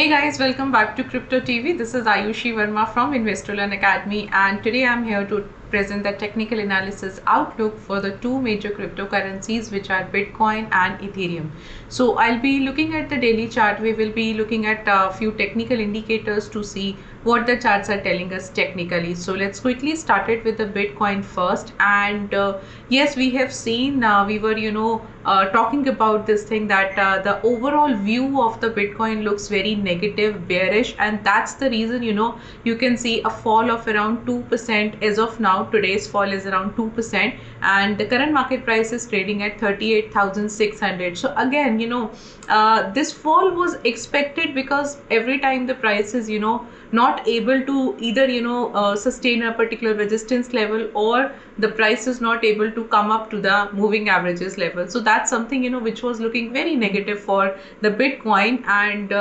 Hey guys, welcome back to Crypto TV. This is Ayushi Verma from Investor Learn Academy, and today I'm here to present the technical analysis outlook for the two major cryptocurrencies, which are Bitcoin and Ethereum. So I'll be looking at the daily chart. We will be looking at a few technical indicators to see what the charts are telling us technically. So let's quickly start it with the Bitcoin first. And yes, we have seen we were talking about this thing that the overall view of the Bitcoin looks very negative, bearish, and that's the reason you can see a fall of around 2% as of now. Today's fall is around 2%, and the current market price is trading at 38,600. So again, this fall was expected because every time the price is not able to either sustain a particular resistance level, or the price is not able to come up to the moving averages level. So that's something which was looking very negative for the Bitcoin. And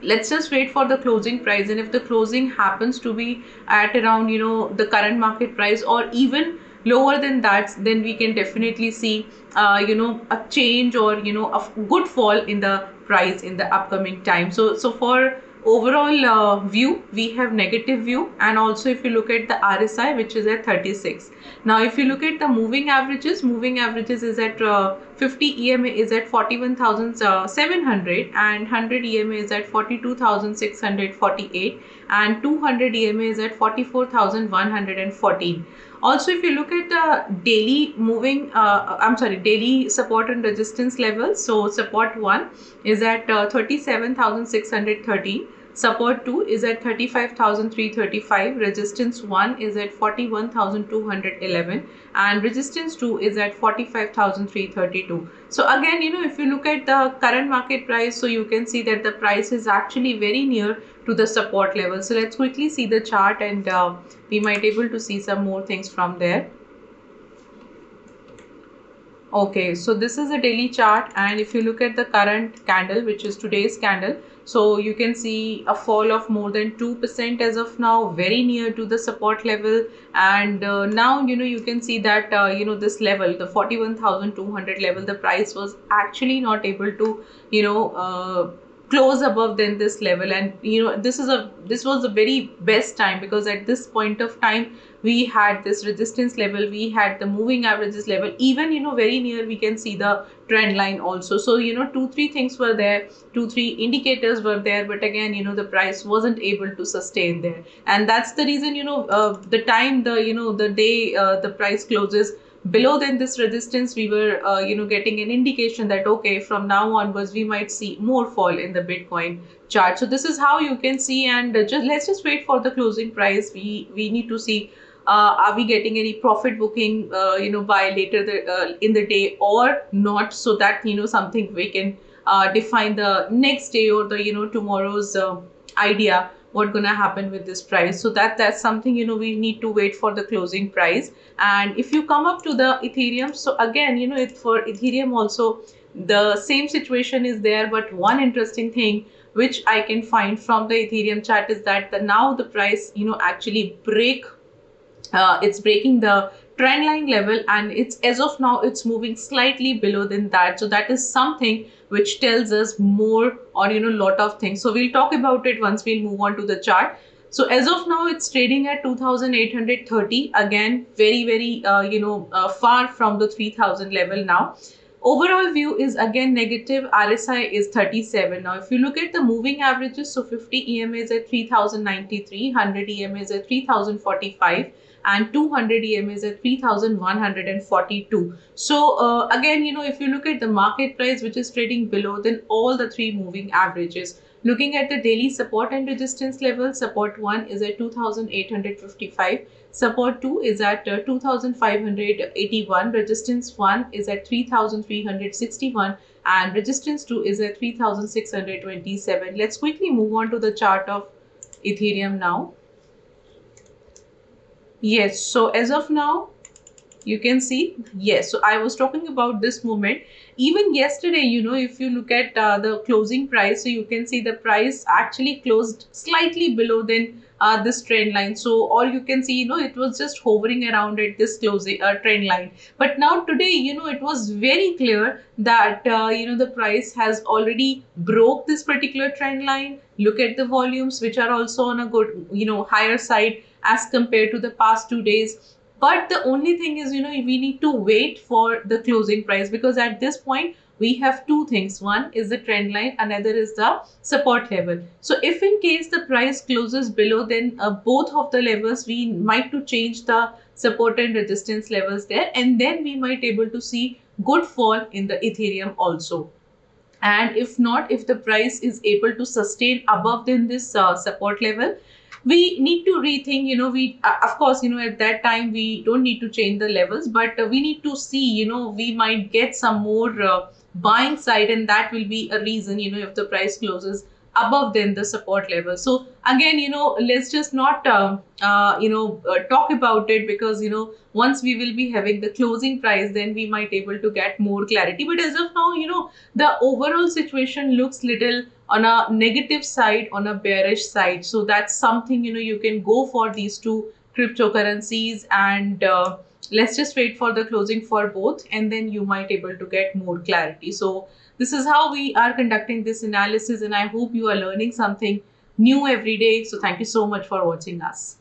let's just wait for the closing price, and if the closing happens to be at around the current market price or even lower than that, then we can definitely see a change, or a good fall in the price in the upcoming time. So for overall view, we have negative view. And also if you look at the RSI, which is at 36. Now if you look at the moving averages is at 50 EMA is at 41,700, and 100 EMA is at 42,648, and 200 EMA is at 44,114. Also, if you look at the daily daily support and resistance levels, so support 1 is at 37,613. Support 2 is at 35,335, resistance 1 is at 41,211, and resistance 2 is at 45,332. So again, if you look at the current market price, so you can see that the price is actually very near to the support level. So let's quickly see the chart, and we might able to see some more things from there. Okay, so this is a daily chart, and if you look at the current candle, which is today's candle, so you can see a fall of more than 2% as of now, very near to the support level. And now you can see that this level, the 41,200 level, the price was actually not able to close above than this level. And this was the very best time, because at this point of time we had this resistance level, we had the moving averages level, even very near we can see the trend line also. So 2-3 things were there, 2-3 indicators were there, but again the price wasn't able to sustain there. And that's the reason the time the day the price closes below than this resistance, we were getting an indication that okay, from now onwards we might see more fall in the Bitcoin chart. So this is how you can see. And let's just wait for the closing price. We need to see are we getting any profit booking by later in the day or not, so that something we can define the next day, or the tomorrow's idea what's gonna happen with this price. So that's something we need to wait for the closing price. And if you come up to the Ethereum, so again for Ethereum also the same situation is there, but one interesting thing which I can find from the Ethereum chart is that now the price actually it's breaking the trend line level, and it's as of now it's moving slightly below than that. So that is something which tells us more on lot of things. So we'll talk about it once we'll move on to the chart. So as of now it's trading at 2,830, again very far from the 3,000 level now. Overall view is again negative. RSI is 37. Now if you look at the moving averages, so 50 EMA is at 3,093, 100 EMA is at 3,045, and 200 EMA is at 3,142. So again if you look at the market price, which is trading below than all the three moving averages. Looking at the daily support and resistance level, support 1 is at 2,855, support 2 is at 2,581, resistance 1 is at 3,361, and resistance 2 is at 3,627. Let's quickly move on to the chart of Ethereum now. Yes, so as of now you can see, yes, so I was talking about this movement even yesterday. If you look at the closing price, so you can see the price actually closed slightly below than this trend line. So, or you can see, it was just hovering around at this closing trend line. But now today, it was very clear that the price has already broke this particular trend line. Look at the volumes, which are also on a good, higher side as compared to the past 2 days. But the only thing is, we need to wait for the closing price, because at this point we have two things. One is the trend line, another is the support level. So if in case the price closes below, then both of the levels, we might to change the support and resistance levels there, and then we might able to see good fall in the Ethereum also. And if not, if the price is able to sustain above than this support level, we need to rethink. We of course, at that time we don't need to change the levels, but we need to see, we might get some more buying side, and that will be a reason, if the price closes above than the support level. So again, let's just not talk about it, because once we will be having the closing price, then we might able to get more clarity. But as of now, the overall situation looks little on a negative side, on a bearish side. So that's something, you can go for these two cryptocurrencies, and let's just wait for the closing for both, and then you might able to get more clarity. So this is how we are conducting this analysis, and I hope you are learning something new every day. So thank you so much for watching us.